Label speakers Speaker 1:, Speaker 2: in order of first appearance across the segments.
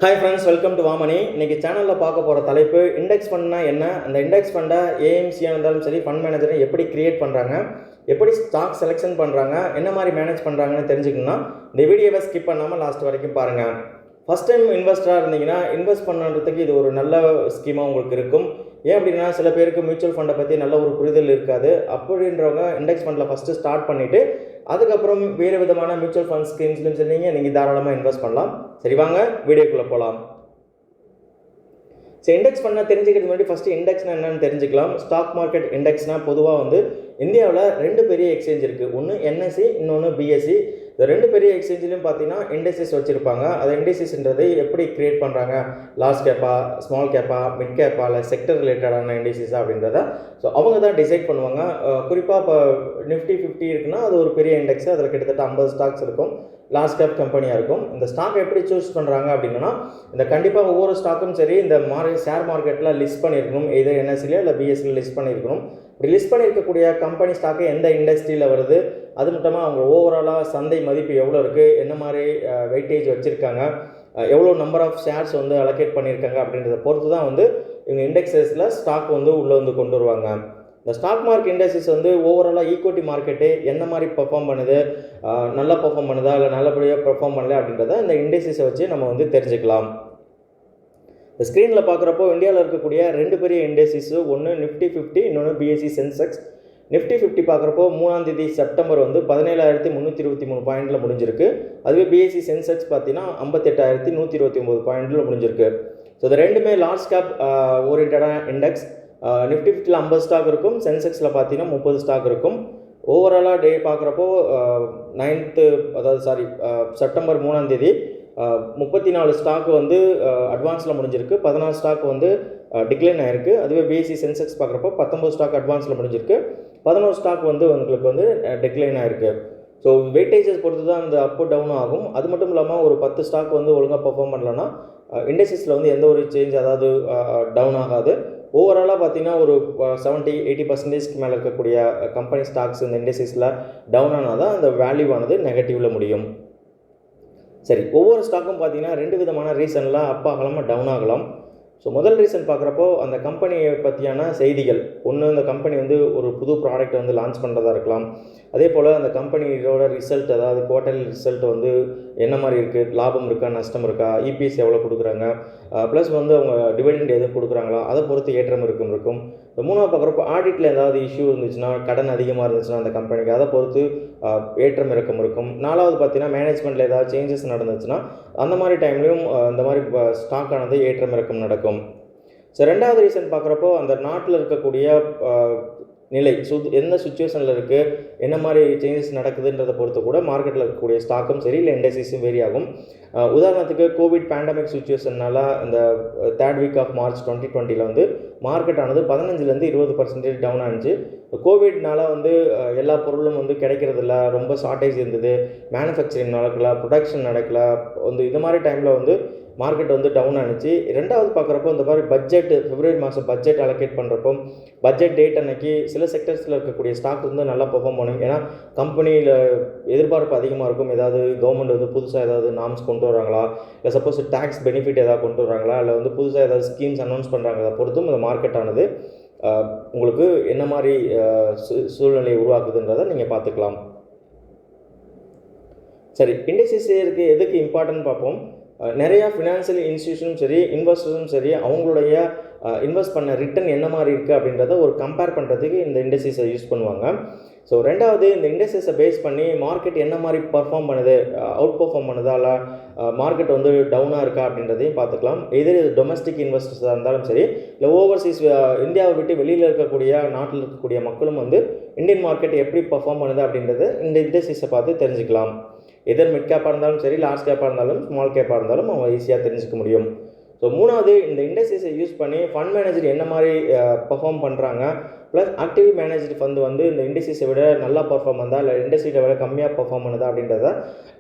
Speaker 1: Hi friends, welcome to Vaamoney. இன்னைக்கு சேனல்ல பார்க்க போற தலைப்பு இண்டெக்ஸ் ஃபண்ட்னா என்ன, அந்த இண்டெக்ஸ் ஃபண்டை ஏஎம்சியா இருந்தாலும் சரி ஃபண்ட் மேனேஜரை எப்படி கிரியேட் பண்றாங்க, எப்படி ஸ்டாக் செலெக்ஷன் பண்றாங்க, என்ன மாதிரி மேனேஜ் பண்றாங்கன்னு தெரிஞ்சுக்கணும்னா இந்த வீடியோவை ஸ்கிப் பண்ணாம லாஸ்ட் வரைக்கும் பாருங்க. ஃபர்ஸ்ட் டைம் இன்வெஸ்டராக இருந்தீங்கன்னா இன்வெஸ்ட் பண்ணுறதுக்கு இது ஒரு நல்ல ஸ்கீமாக உங்களுக்கு இருக்கும். ஏன் அப்படின்னா சில பேருக்கு மியூச்சுவல் ஃபண்டை பற்றி நல்ல ஒரு புரிதல் இருக்காது. அப்படின்றவங்க இண்டெக்ஸ் ஃபண்டில் ஃபஸ்ட்டு ஸ்டார்ட் பண்ணிவிட்டு அதுக்கப்புறம் வேறு விதமான மியூச்சுவல் ஃபண்ட் ஸ்கீம்ஸ்லையும் சரி நீங்கள் தாராளமாக இன்வெஸ்ட் பண்ணலாம். சரி வாங்க வீடியோக்குள்ளே போகலாம். ஸோ இண்டெக்ஸ் ஃபண்டை தெரிஞ்சுக்கிறது முன்னாடி ஃபஸ்ட்டு இண்டெக்ஸ்னால் என்னென்னு தெரிஞ்சுக்கலாம். ஸ்டாக் மார்க்கெட் இண்டெக்ஸ்னால் பொதுவாக இந்தியாவில் ரெண்டு பெரிய எக்ஸ்சேஞ்ச் இருக்குது. ஒன்று என்எஸ்சி, இன்னொன்று பிஎஸ்சி. இந்த ரெண்டு பெரிய எக்ஸ்சேஞ்சிலையும் பார்த்தீங்கன்னா இண்டெக்ஸஸ் வச்சுருப்பாங்க. அதை இண்டெக்ஸஸ்ன்றது எப்படி க்ரியேட் பண்ணுறாங்க, லார்ஜ் கேப்பா, ஸ்மால் கேப்பா, மிட் கேப்பா, இல்லை செக்டர் ரிலேட்டடான இண்டெக்ஸஸ் அப்படின்றத ஸோ அவங்க தான் டிசைட் பண்ணுவாங்க. குறிப்பாக இப்போ நிஃப்டி 50 இருக்குன்னா அது ஒரு பெரிய இண்டெக்ஸ். அதில் கிட்டத்தட்ட 50 ஸ்டாக்ஸ் இருக்கும். லார்ஜ் கேப் கம்பெனியாக இருக்கும். இந்த ஸ்டாக் எப்படி சூஸ் பண்ணுறாங்க அப்படின்னா இந்த கண்டிப்பாக ஒவ்வொரு ஸ்டாக்கும் சரி இந்த ஷேர் மார்க்கெட்டில் லிஸ்ட் பண்ணியிருக்கணும். இது என்எஸ்சிலையோ இல்லை பிஎஸ்சியில் லிஸ்ட் பண்ணியிருக்கணும். இப்படி லிஸ்ட் பண்ணியிருக்கக்கூடிய கம்பெனி ஸ்டாக்கு எந்த இண்டஸ்ட்ரியில் வருது, அது மட்டுமா அவங்க ஓவராலாக சந்தை மதிப்பு எவ்வளோ இருக்குது, என்ன மாதிரி வெயிட்டேஜ் வச்சுருக்காங்க, எவ்வளோ நம்பர் ஆஃப் ஷேர்ஸ் அலோகேட் பண்ணியிருக்காங்க அப்படின்றத பொறுத்து தான் இவங்க இண்டெக்ஸஸில் ஸ்டாக் உள்ளே கொண்டு வருவாங்க. இந்த ஸ்டாக் மார்க்கெட் இண்டெக்ஸஸ் ஓவராலாக ஈக்விட்டி மார்க்கெட்டு என்ன மாதிரி பெர்ஃபார்ம் பண்ணுது, நல்லா பெர்ஃபார்ம் பண்ணுதா இல்லை நல்லபடியாக பெர்ஃபார்ம் பண்ணல அப்படின்றத இந்த இண்டெக்ஸஸை வச்சு நம்ம தெரிஞ்சுக்கலாம். இந்த ஸ்க்ரீனில் பார்க்குறப்போ இந்தியாவில் இருக்கக்கூடிய ரெண்டு பெரிய இண்டெக்ஸஸ், ஒன்று நிஃப்டி 50, இன்னொன்று பிஎஸ்சி சென்செக்ஸ். நிஃப்டி 50 பார்க்குறப்போ 3 செப்டம்பர் 17,323 பாயிண்டில் முடிஞ்சிருக்கு. அதுவே பிஎஸ்சி சென்செக்ஸ் பார்த்தீங்கன்னா 58,129 பாயிண்டில் முடிஞ்சிருக்கு. ஸோ இது ரெண்டுமே லார்ஜ் கேப் ஓரியன்டான இண்டெக்ஸ். நிஃப்டி 50ல் 50 ஸ்டாக் இருக்கும், சென்செக்ஸில் பார்த்தீங்கன்னா 30 ஸ்டாக் இருக்கும். ஓவராலாக டே பார்க்குறப்போ செப்டம்பர் 3 34 ஸ்டாக் அட்வான்ஸில் முடிஞ்சிருக்கு, 14 ஸ்டாக் டிக்ளைன் ஆகிருக்கு. அதுவே பிஎஸ்சி சென்செக்ஸ் பார்க்குறப்போ 19 ஸ்டாக் அட்வான்ஸில் முடிஞ்சிருக்கு, 11 ஸ்டாக் உங்களுக்கு டிக்ளைன் ஆகிருக்கு. ஸோ வெயிட்டேஜஸ் பொறுத்து தான் இந்த அப் டவுன் ஆகும். அது மட்டும் இல்லாமல் ஒரு 10 ஸ்டாக் ஒழுங்காக பர்ஃபார்ம் பண்ணலன்னா இண்டெக்ஸஸில் எந்த ஒரு சேஞ்ச் அதாவது டவுன் ஆகாது. ஓவராலாக பார்த்தீங்கன்னா ஒரு 70-80% மேலே இருக்கக்கூடிய கம்பெனி ஸ்டாக்ஸ் இந்த இண்டெக்ஸஸில் டவுன் ஆனால் தான் அந்த வேல்யூவானது நெகட்டிவில் முடியும். சரி, ஒவ்வொரு ஸ்டாக்கும் பார்த்தீங்கன்னா ரெண்டு விதமான ரீசனில் அப் ஆகலாம், டவுன் ஆகலாம். ஸோ முதல் ரீசன் பார்க்குறப்போ அந்த கம்பெனியை பற்றியான செய்திகள். ஒன்று அந்த கம்பெனி ஒரு புது ப்ராடக்ட் லான்ச் பண்ணுறதா இருக்கலாம். அதே போல் அந்த கம்பெனியோட ரிசல்ட், அதாவது குவார்டர்லி ரிசல்ட் என்ன மாதிரி இருக்குது, லாபம் இருக்கா நஷ்டம் இருக்கா, இபிஎஸ் எவ்வளோ கொடுக்குறாங்க, ப்ளஸ் அவங்க டிவிடெண்ட் எதுவும் கொடுக்குறாங்களா, அதை பொறுத்து ஏற்றம் இருக்கும். மூணாவது பார்க்குறப்போ ஆடிட்டில் ஏதாவது இஷ்யூ இருந்துச்சுன்னா, கடன் அதிகமாக இருந்துச்சுன்னா அந்த கம்பெனிக்கு அதை பொறுத்து ஏற்றம் இறக்கம் இருக்கும். நாலாவது பார்த்தீங்கன்னா மேனேஜ்மெண்ட்டில் ஏதாவது சேஞ்சஸ் நடந்துச்சுன்னா அந்த மாதிரி டைம்லையும் இந்த மாதிரி ஸ்டாக்கானது ஏற்றம் இறக்கம் நடக்கும். ஸோ ரெண்டாவது ரீசன் பார்க்குறப்போ அந்த நாட்டில் இருக்கக்கூடிய நிலை என்ன சுச்சுவேஷனில் இருக்குது, என்ன மாதிரி சேஞ்சஸ் நடக்குதுன்றதை பொறுத்து கூட மார்க்கெட்டில் இருக்கக்கூடிய ஸ்டாக்கும் சரி இல்லை இண்டெக்ஸஸும் வேரி ஆகும். உதாரணத்துக்கு கோவிட் பேண்டமிக் சுச்சுவேஷனால் இந்த 3rd week of March 2020 market ஆனது 15-20% டவுன் ஆனிச்சு. கோவிட்னால எல்லா பொருளும் கிடைக்கிறதில்ல, ரொம்ப ஷார்ட்டேஜ் இருந்தது, மேனுஃபேக்சரிங் நடக்கல, ப்ரொடக்ஷன் நடக்கல. இது மாதிரி டைமில் மார்க்கெட் டவுன் ஆனிச்சு. ரெண்டாவது பார்க்குறப்போ இந்த மாதிரி பட்ஜெட், பிப்ரவரி மாதம் பட்ஜெட் அலோகேட் பண்ணுறப்போ பட்ஜெட் டேட் அன்னைக்கு சில செக்டர்ஸில் இருக்கக்கூடிய ஸ்டாக் நல்லா பெர்ஃபார்ம் பண்ணும். ஏன்னா கம்பெனியில் எதிர்பார்ப்பு அதிகமாக இருக்கும். ஏதாவது கவர்மெண்ட் புதுசாக ஏதாவது நார்ம்ஸ் கொண்டு வராங்களா, இல்லை சப்போஸ் டேக்ஸ் பெனிஃபிட் ஏதாவது கொண்டு வராங்களா, இல்லை புதுசாக ஏதாவது ஸ்கீம்ஸ் அனௌன்ஸ் பண்ணுறாங்களா பொறுத்தும் இந்த மார்க்கெட் ஆனது உங்களுக்கு என்ன மாதிரி சூழ்நிலையை உருவாக்குதுன்றதை நீங்கள் பார்த்துக்கலாம். சரி, இண்டெக்ஸஸ் எதுக்கு இம்பார்ட்டன்ட் பார்ப்போம். நிறையா ஃபினான்ஷியல் இன்ஸ்டியூஷனும் சரி இன்வெஸ்டர்ஸும் சரி அவங்களுடைய இன்வெஸ்ட் பண்ண ரிட்டர்ன் என்ன மாதிரி இருக்குது அப்படின்றத ஒரு கம்பேர் பண்ணுறதுக்கு இந்த இண்டெக்ஸஸை யூஸ் பண்ணுவாங்க. ஸோ ரெண்டாவது இந்த இண்டெக்ஸஸை பேஸ் பண்ணி மார்க்கெட் என்ன மாதிரி பர்ஃபார்ம் பண்ணுது, அவுட் பர்ஃபார்ம் பண்ணுதா, இல்லை மார்க்கெட் டவுனாக இருக்கா அப்படின்றதையும் பார்த்துக்கலாம். இது டொமஸ்டிக் இன்வெஸ்டர்ஸாக இருந்தாலும் சரி இல்லை ஓவர்சீஸ் இந்தியாவை விட்டு வெளியில் இருக்கக்கூடிய நாட்டில் இருக்கக்கூடிய மக்களும் இந்தியன் மார்க்கெட் எப்படி பர்ஃபார்ம் பண்ணுது அப்படின்றது இந்த இண்டெக்ஸஸை பார்த்து தெரிஞ்சுக்கலாம். எதர் மிட் கேப்பாக இருந்தாலும் சரி, லார்ஜ் கேப்பாக இருந்தாலும், ஸ்மால் கேப்பாக இருந்தாலும் அவங்க ஈஸியாக தெரிஞ்சுக்க முடியும். ஸோ மூணாவது இந்த இண்டெக்ஸஸை யூஸ் பண்ணி ஃபண்ட் மேனேஜர் என்ன மாதிரி பர்ஃபார்ம் பண்ணுறாங்க, ப்ளஸ் ஆக்டிவ் மேனேஜ்டு ஃபண்ட் இந்த இண்டெக்ஸஸை விட நல்லா பர்ஃபார்ம் பண்ணதா இல்லை இண்டெக்ஸை விட கம்மியாக பர்ஃபார்ம் பண்ணுதா அப்படின்றத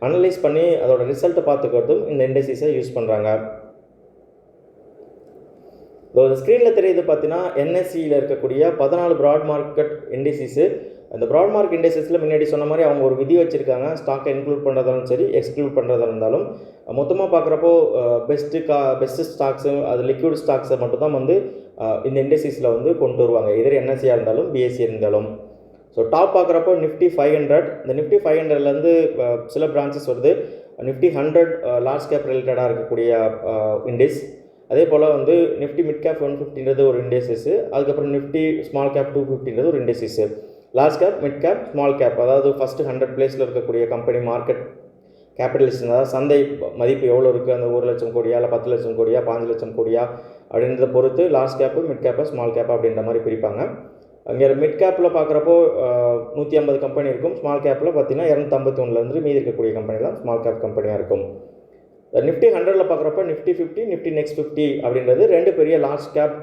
Speaker 1: அனலைஸ் பண்ணி அதோட ரிசல்ட்டை பார்த்துக்கிறதும் இந்த இண்டெக்ஸஸை யூஸ் பண்ணுறாங்க. ஸ்க்ரீனில் தெரியுது பார்த்தீங்கன்னா என்எஸ்சியில் இருக்கக்கூடிய 14 ப்ராட் மார்க்கெட் இண்டெக்ஸஸ். அந்த ப்ராட் மார்க் இண்டெக்ஸஸில் முன்னாடி சொன்ன மாதிரி அவங்க ஒரு விதி வச்சுருக்காங்க, ஸ்டாக்கை இன்க்ளூட் பண்ணுறதாலும் சரி எக்ஸ்க்ளூட் பண்ணுறதா இருந்தாலும். மொத்தமாக பார்க்குறப்போ பெஸ்ட்டு ஸ்டாக்ஸு அது லிக்விட் ஸ்டாக்ஸை மட்டும்தான் வந்து இந்த இண்டெக்ஸஸில் வந்து கொண்டு வருவாங்க, எதிர் என்எஸ்சியாக இருந்தாலும் பிஎஸ்சி இருந்தாலும். ஸோ டாப் பார்க்குறப்போ நிஃப்டி 500, இந்த நிஃப்டி 500லேருந்து சில பிரான்ச்சஸ் வருது. நிஃப்டி 100 லார்ஜ் கேப் ரிலேட்டடாக இருக்கக்கூடிய இண்டெக்ஸ். அதே போல் வந்து நிஃப்டி மிட் கேப் 150ன்றது ஒரு இண்டெக்ஸஸ்ஸு. அதுக்கப்புறம் நிஃப்டி ஸ்மால் கேப் 250ன்றது ஒரு indexes. Large cap, mid cap, small cap, அதாவது ஃபஸ்ட்டு 100 பிளேஸில் இருக்கக்கூடிய கம்பெனி மார்க்கெட் கேபிட்டலிஸ்ட், அதாவது சந்தை மதிப்பு எவ்வளோ இருக்குது, அந்த 1 லட்சம் கோடியா இல்லை 10 லட்சம் கோடியா 5 லட்சம் கோடியா அப்படின்றத பொறுத்து large gap, mid gap, small gap அப்படின்ற மாதிரி பிரிப்பாங்க. அங்கே மிட் கேப்பில் பார்க்குறப்போ 150 கம்பெனி இருக்கும். ஸ்மால் கேப்பில் பார்த்தீங்கன்னா 251லேருந்து மீதி இருக்கக்கூடிய கம்பெனிலாம் ஸ்மால் கேப் கம்பெனியாக இருக்கும். நிஃப்டி 100ல் பார்க்குறப்ப நிஃப்டி 50, நிஃப்டி நெக்ஸ்ட் 50 அப்படின்றது 2 பெரிய லார்ஜ் கேப்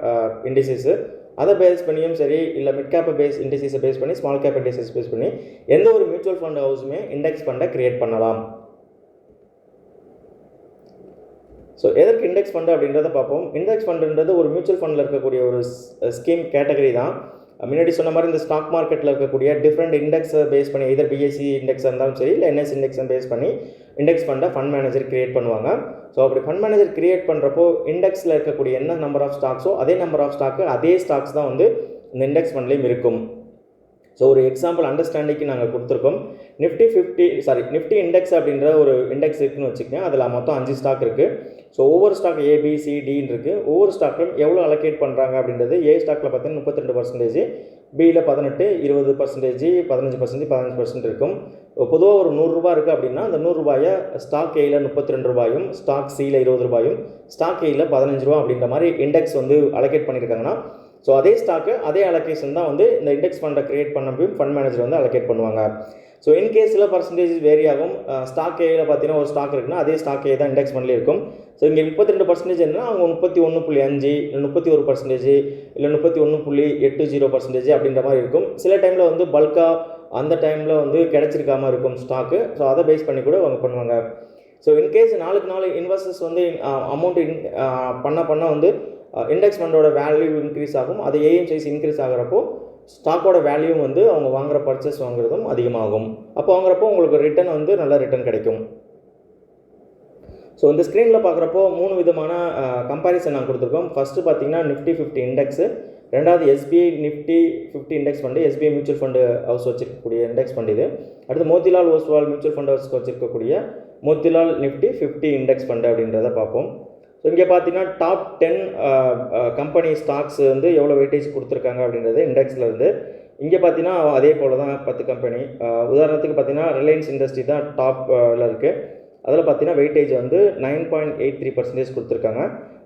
Speaker 1: இண்டெக்ஸஸு. அதை பேஸ் பண்ணியும் சரி இல்லை மிட் கேப்பை இண்டெக்ஸஸை பேஸ் பண்ணி ஸ்மால் கேப் இண்டெக்ஸஸ் பேஸ் பண்ணி எந்த ஒரு மியூச்சுவல் ஃபண்ட் ஹவுஸுமே இண்டெக்ஸ் ஃபண்டை க்ரியேட் பண்ணலாம். ஸோ எதற்கு இண்டெக்ஸ் ஃபண்டு அப்படின்றத பார்ப்போம். இண்டெக்ஸ் ஃபண்டுன்றது ஒரு மியூச்சுவல் ஃபண்டில் இருக்கக்கூடிய ஒரு ஸ்கீம் கேட்டகரி தான். முன்னாடி சொன்ன மாதிரி இந்த ஸ்டாக் மார்க்கெட்டில் இருக்கக்கூடிய டிஃப்ரெண்ட் இண்டெக்ஸை பேஸ் பண்ணி இதர் பிஎஸ்சி இண்டெக்ஸாக இருந்தாலும் சரி இல்லை என்எஸ் இண்டெக்ஸை பேஸ் பண்ணி இண்டெக்ஸ் ஃபண்டை ஃபண்ட் மேனேஜர் கிரியேட் பண்ணுவாங்க. ஸோ அப்படி ஃபண்ட் மேனேஜர் கிரியேட் பண்ணுறப்போ இண்டெக்ஸில் இருக்கக்கூடிய என்ன நம்பர் ஆஃப் ஸ்டாக்ஸோ அதே நம்பர் ஆஃப் ஸ்டாக்கு அதே ஸ்டாக்ஸ் தான் வந்து இந்த இண்டெக்ஸ் ஃபண்ட்லேயும் இருக்கும். ஸோ ஒரு எக்ஸாம்பிள் அண்டர்ஸ்டாண்டிங்க்கு நாங்கள் கொடுத்துருக்கோம். நிஃப்டி இண்டெக்ஸ் அப்படின்ற ஒரு இண்டெக்ஸ் இருக்குன்னு வச்சுக்கோங்க. அதில் மொத்தம் 5 ஸ்டாக் இருக்குது. ஸோ ஒவ்வொரு ஸ்டாக் ABCDன்னு இருக்குது. ஒவ்வொரு ஸ்டாக்கும் எவ்வளோ அலோகேட் பண்ணுறாங்க அப்படின்றது ஏ ஸ்டாக்கில் பார்த்தீங்கன்னா 32%, பியில் 18, 20%, 15%, 15% இருக்கும். பொதுவாக ஒரு 100 ரூபா இருக்குது அப்படின்னா அந்த 100 ரூபாயை ஸ்டாக் ஏயில் 32 ரூபாயும், ஸ்டாக் சியில் 20 ரூபாயும், ஸ்டாக் ஏயில் 15 ரூபா அப்படின்ற மாதிரி இண்டெக்ஸ் வந்து அலோகேட் பண்ணியிருக்காங்கன்னா ஸோ அதே ஸ்டாக்கு அதே அலோகேஷன் தான் வந்து இந்த இண்டெக்ஸ் ஃபண்டை கிரியேட் பண்ணப்பையும் ஃபண்ட் மேனேஜர் வந்து அலோகேட் பண்ணுவாங்க. ஸோ இன்கேஸ் சில பர்சன்டேஜ் வேரி ஆகும். ஸ்டாக் ஏயில் பார்த்தீங்கன்னா ஒரு ஸ்டாக் இருக்குன்னா அதே ஸ்டாக் ஏ தான் இண்டெக்ஸ் ஃபண்ட்லேயே இருக்கும். ஸோ இங்கே 32% என்னன்னா அவங்க 31.5 இல்லை 31% இல்லை 31.80% அப்படின்ற மாதிரி இருக்கும். சில டைமில் வந்து பல்காக அந்த டைமில் வந்து கிடச்சிருக்காமல் இருக்கும் ஸ்டாக்கு. ஸோ அதை பேஸ் பண்ணி கூட அவங்க பண்ணுவாங்க. ஸோ இன்கேஸ் நாளுக்கு நாள் இன்வெஸ்டர்ஸ் வந்து அமௌண்ட் பண்ண வந்து இண்டெக்ஸ் ஃபண்டோட வேல்யூ இன்க்ரீஸ் ஆகும். அது ஏஎம் சைஸ் இன்க்ரீஸ் ஆகிறப்போ ஸ்டாக்கோட வேல்யூ வந்து அவங்க வாங்குகிற பர்ச்சேஸ் வாங்குறதும் அதிகமாகும். அப்போ வாங்குறப்போ உங்களுக்கு ரிட்டர்ன் வந்து நல்ல ரிட்டர்ன் கிடைக்கும். ஸோ இந்த ஸ்க்ரீனில் பார்க்குறப்போ 3 விதமான கம்பேரிசன் நாங்கள் கொடுத்துருக்கோம். ஃபஸ்ட்டு பார்த்தீங்கன்னா நிஃப்டி 50 இண்டெக்ஸு, ரெண்டாவது SBI Nifty 50 index fund, SBI mutual fund house வச்சிருக்கக்கூடிய இண்டெக்ஸ் ஃபண்ட் இது. அடுத்து Motilal Oswal mutual fund house வச்சிருக்கக்கூடிய மோத்திலால் நிஃப்டி 50 இண்டெக்ஸ் ஃபண்டு அப்படின்றத பார்ப்போம். ஸோ இங்கே பார்த்தீங்கன்னா டாப் 10 கம்பெனி ஸ்டாக்ஸ் வந்து எவ்வளோ வெயிட்டேஜ் கொடுத்துருக்காங்க அப்படின்றது இண்டெக்ஸில் இருந்து. இங்கே பார்த்தீங்கன்னா அதே போல் தான் 10 கம்பெனி. உதாரணத்துக்கு பார்த்தீங்கன்னா ரிலையன்ஸ் இண்டஸ்ட்ரி தான் டாப்பில் இருக்குது. அதில் பார்த்தீங்கன்னா வெயிட்டேஜ் வந்து 9.83% கொடுத்துருக்காங்க.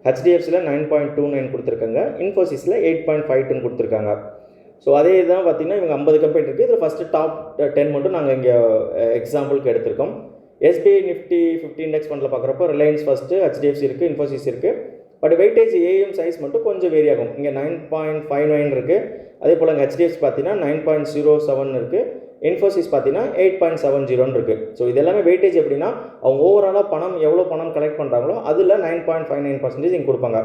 Speaker 1: ஹெச்டிஎஃப்சியில் 9.29 கொடுத்துருக்காங்க. இன்ஃபோசிஸில் 8.52 கொடுத்துருக்காங்க. ஸோ அதே தான் பார்த்தீங்கன்னா இவங்க 50 கம்பெனி இருக்குது. இதில் ஃபஸ்ட்டு டாப் 10 மட்டும் நாங்கள் இங்கே எக்ஸாம்பிளுக்கு எடுத்திருக்கோம். எஸ்பிஐ நிஃப்டி 50 இண்டெக்ஸ் ஃபண்டில் பார்க்குறப்போ ரிலையன்ஸ் ஃபஸ்ட்டு, ஹெச்டிஎஃப்சி இருக்குது, இன்ஃபோசிஸ் இருக்குது. பட் வெயிட்டேஜ் ஏஎம் சைஸ் மட்டும் கொஞ்சம் வேரி ஆகும். இங்கே 9.59 இருக்குது. அதே போல் இங்கே ஹெச்டிஎஃப்சி பார்த்தீங்கன்னா 9.07 இருக்குது. இன்ஃபோசிஸ் பார்த்தீங்கன்னா 8.70 இருக்குது. ஸோ இது எல்லாமே வெயிட்டேஜ் எப்படின்னா அவங்க ஓவராலாக எவ்வளோ பணம் கலெக்ட் பண்ணுறாங்களோ அதில் 9.59% இங்கே கொடுப்பாங்க.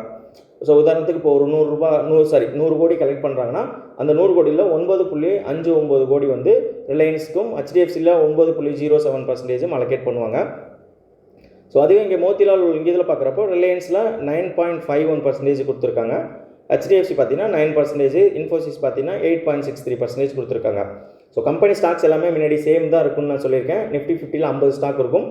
Speaker 1: ஸோ உதாரணத்துக்கு இப்போ ஒரு 100 கோடி கலெக்ட் பண்ணுறாங்கன்னா அந்த 100 கோடியில் 9.59 கோடி வந்து ரிலையன்ஸுக்கும், ஹெச்டிஎஃப்சியில் 9.07% அலோகேட் பண்ணுவாங்க. ஸோ அதுவே இங்கே மோத்திலால் இங்கே இதில் பார்க்குறப்போ ரிலையன்ஸில் 9.51% கொடுத்துருக்காங்க. ஹெச்டிஎஃப்சி பார்த்தீங்கன்னா 9%, இன்ஃபோசிஸ் பார்த்தீங்கன்னா 8.63% கொடுத்துருக்காங்க. ஸோ கம்பெனி ஸ்டாக்ஸ் எல்லாமே முன்னாடி சேம் தான் இருக்குன்னு நான் சொல்லியிருக்கேன். நிஃப்டி 50ல் 50 ஸ்டாக் இருக்கும்.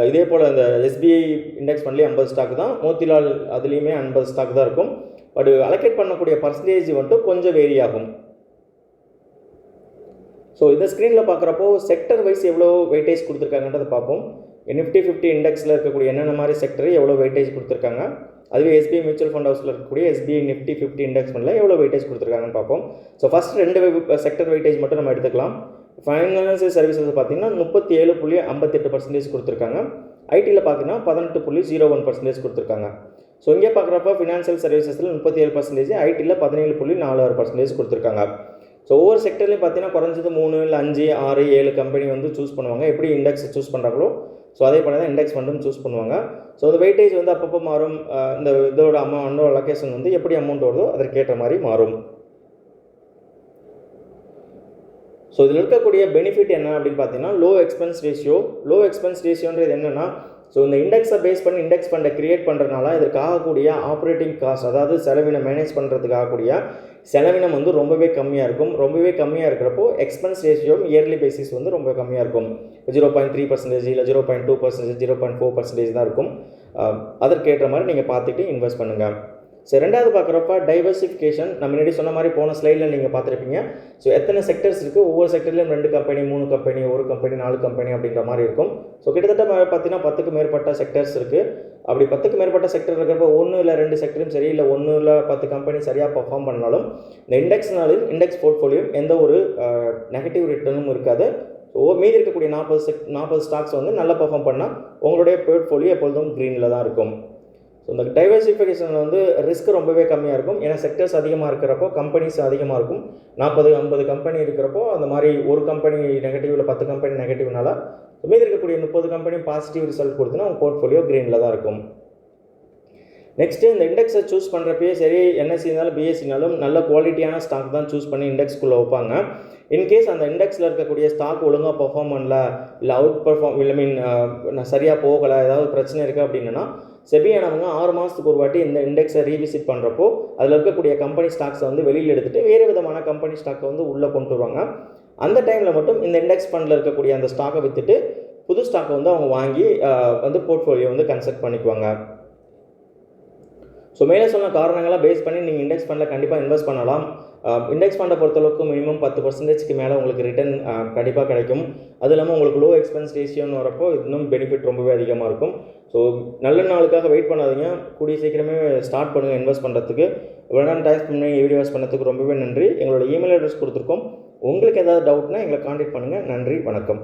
Speaker 1: இதே போல் இந்த எஸ்பிஐ இண்டெக்ஸ் ஃபண்ட்லேயே 50 ஸ்டாக் தான், மோத்திலால் அதுலேயுமே 50 ஸ்டாக் தான் இருக்கும். பட் அலோகேட் பண்ணக்கூடிய பர்சன்டேஜ் வந்துட்டு கொஞ்சம் வேரி ஆகும். ஸோ இந்த ஸ்க்ரீனில் பார்க்குறப்போ செக்டர் வைஸ் எவ்வளோ வெயிட்டேஜ் கொடுத்துருக்காங்கன்றதை பார்ப்போம். நிஃப்டி 50 இண்டெக்ஸில் இருக்கக்கூடிய என்னென்ன மாதிரி செக்டர் எவ்வளோ வெயிட்டேஜ் கொடுத்துருக்காங்க, அதுவே எஸ்பிஐ மியூச்சுவல் ஃபண்ட் ஹவுஸில் இருக்கக்கூடிய எஸ்பிஐ நிஃப்டி 50 இண்டெக்ஸ் ஃபண்டில் எவ்வளோ வெயிட்டேஜ் கொடுத்துருக்காங்கன்னு பார்ப்போம். ஸோ ஃபஸ்ட் 2 செக்டர் வெயிட்டேஜ் மட்டும் நம்ம எடுத்துக்கலாம். ஃபைனான்சியல் சர்வீசஸ் பார்த்தீங்கன்னா 37.58% கொடுத்துருக்காங்க. ஐடியில் பார்த்தீங்கன்னா 18.01% கொடுத்துருக்காங்க. ஸோ இங்கே பார்க்குறப்ப ஃபினான்ஷியல் சர்வீசஸில் 37%, ஐடியில் 17.46% கொடுத்துருக்காங்க. ஸோ ஒவ்வொரு செக்டர்லையும் பார்த்தீங்கன்னா குறைஞ்சது 3 இல்லை 5, 6, 7 கம்பெனி வந்து சூஸ் பண்ணுவாங்க. எப்படி இண்டெக்ஸ் சூஸ் பண்ணுறாங்களோ ஸோ அதே பண்ணி தான் இண்டெக்ஸ் ஃபண்டும் சூஸ் பண்ணுவாங்க. ஸோ அந்த வெயிட்டேஜ் வந்து அப்பப்போ மாறும். இந்த இதோட அமௌண்டோட லொக்கேஷன் வந்து எப்படி அமௌண்ட் வருதோ அதற்கேற்ற மாதிரி மாறும். ஸோ இதில் இருக்கக்கூடிய பெனிஃபிட் என்ன அப்படின்னு பார்த்தீங்கன்னா லோ எக்ஸ்பென்ஸ் ரேஷியோன்றது என்னென்னா, ஸோ இந்த இண்டெக்ஸை பேஸ் பண்ணி இண்டெக்ஸ் ஃபண்டை கிரியேட் பண்ணுறதுனால இதற்கு ஆகக்கூடிய ஆப்ரேட்டிங் காஸ்ட், அதாவது செலவினம் மேனேஜ் பண்ணுறதுக்கு ஆகக்கூடிய செலவினம் வந்து ரொம்பவே கம்மியாக இருக்கும். ரொம்பவே கம்மியாக இருக்கிறப்போ எக்ஸ்பென்ஸ் ரேஷியோ இயர்லி பேசிஸ் வந்து ரொம்ப கம்மியாக இருக்கும். 0.3% இல்லை 0.2%, 0.4% தான் இருக்கும். அதற்கேற்ற மாதிரி நீங்கள் பார்த்துட்டு இன்வெஸ்ட் பண்ணுங்கள். ஸோ ரெண்டாவது பார்க்குறப்ப டைவர்சிஃபிகேஷன். நம்ம முன்னாடி சொன்ன மாதிரி போன ஸ்லைடில் நீங்கள் பார்த்துருப்பீங்க. ஸோ எத்தனை செக்டர்ஸ் இருக்குது, ஒவ்வொரு செக்டர்லையும் 2 கம்பெனி, 3 கம்பெனி, 1 கம்பெனி, 4 கம்பெனி அப்படின்ற மாதிரி இருக்கும். ஸோ கிட்டத்தட்ட பார்த்தீங்கன்னா 10க்கு மேற்பட்ட செக்டர்ஸ் இருக்குது. அப்படி 10க்கு மேற்பட்ட செக்டர் இருக்கிறப்ப 1 இல்லை 2 செக்டரும் சரி, இல்லை 1 இல்லை 10 கம்பெனி சரியாக பர்ஃபார்ம் பண்ணாலும் இந்த இண்டெக்ஸ் போர்ட்ஃபோலியோ எந்த ஒரு நெகட்டிவ் ரிட்டர்னும் இருக்காது. ஸோ மீதி இருக்கக்கூடிய 40 ஸ்டாக்ஸ் வந்து நல்லா பர்ஃபார்ம் பண்ணால் உங்களுடைய போர்ட்ஃபோலியோ எப்பொழுதும் க்ரீனில் தான் இருக்கும். ஸோ இந்த டைவர்சிஃபிகேஷனில் வந்து ரிஸ்க் ரொம்பவே கம்மியாக இருக்கும். ஏன்னா செக்டர்ஸ் அதிகமாக இருக்கிறப்போ கம்பெனிஸ் அதிகமாக இருக்கும். 40-50 கம்பெனி இருக்கிறப்போ அந்த மாதிரி ஒரு கம்பெனி நெகட்டிவ் இல்லை 10 கம்பெனி நெகட்டிவ்னால மீதி இருக்கக்கூடிய 30 கம்பெனி பாசிட்டிவ் ரிசல்ட் கொடுத்துன்னா உங்கள் போர்ட்ஃபோலியோ க்ரீனில் தான் இருக்கும். நெக்ஸ்ட்டு இந்த இண்டெக்ஸை சூஸ் பண்ணுறப்பயே சரி, என்எஸ்சினாலும் பிஎஸ்சினாலும் நல்ல குவாலிட்டியான ஸ்டாக் தான் சூஸ் பண்ணி இண்டெக்ஸ்குள்ளே வைப்பாங்க. இன்கேஸ் அந்த இண்டெக்ஸில் இருக்கக்கூடிய ஸ்டாக் ஒழுங்காக பர்ஃபார்ம் பண்ணல, இல்லை அவுட் பர்ஃபார்ம் இல்லை சரியாக போகலை, ஏதாவது பிரச்சனை இருக்குது அப்படின்னா செபியானவங்க 6 மாதத்துக்கு ஒரு வாட்டி இந்த இண்டெக்ஸை ரீவிசிட் பண்ணுறப்போ அதில் இருக்கக்கூடிய கம்பெனி ஸ்டாக்ஸை வந்து வெளியில் எடுத்துகிட்டு வேறு விதமான கம்பெனி ஸ்டாக்கை வந்து உள்ளே கொண்டு வருவாங்க. அந்த டைமில் மட்டும் இந்த இண்டெக்ஸ் ஃபண்டில் இருக்கக்கூடிய அந்த ஸ்டாக்கை விற்றுட்டு புது ஸ்டாக்கை வந்து அவங்க வாங்கி வந்து போர்ட்ஃபோலியோ வந்து கன்சல்ட் பண்ணிக்குவாங்க. ஸோ மேலே சொன்ன காரணங்களாக பேஸ் பண்ணி நீங்கள் இண்டெக்ஸ் ஃபண்டில் கண்டிப்பாக இன்வெஸ்ட் பண்ணலாம். இண்டெக்ஸ் ஃபண்டை பொறுத்தளவுக்கு மினிமம் 10%க்கு மேலே உங்களுக்கு ரிட்டர்ன் கண்டிப்பாக கிடைக்கும். அது இல்லாமல் உங்களுக்கு லோ எக்ஸ்பென்ஸ் ரேஷியோன்னு வரப்போ இன்னும் பெனிஃபிட் ரொம்பவே அதிகமாக இருக்கும். ஸோ நல்ல நாளுக்காக வெயிட் பண்ணாதீங்க, கூடிய சீக்கிரமே ஸ்டார்ட் பண்ணுங்கள் இன்வெஸ்ட் பண்ணுறதுக்கு. இவ்வளோ நேரம் டைம் பண்ணி வீடியோஸ் பண்ணதுக்கு ரொம்பவே நன்றி. எங்களோட இமெயில் அட்ரஸ் கொடுத்துருக்கோம். உங்களுக்கு ஏதாவது டவுட்னா எங்களை கான்டாக்ட் பண்ணுங்கள். நன்றி, வணக்கம்.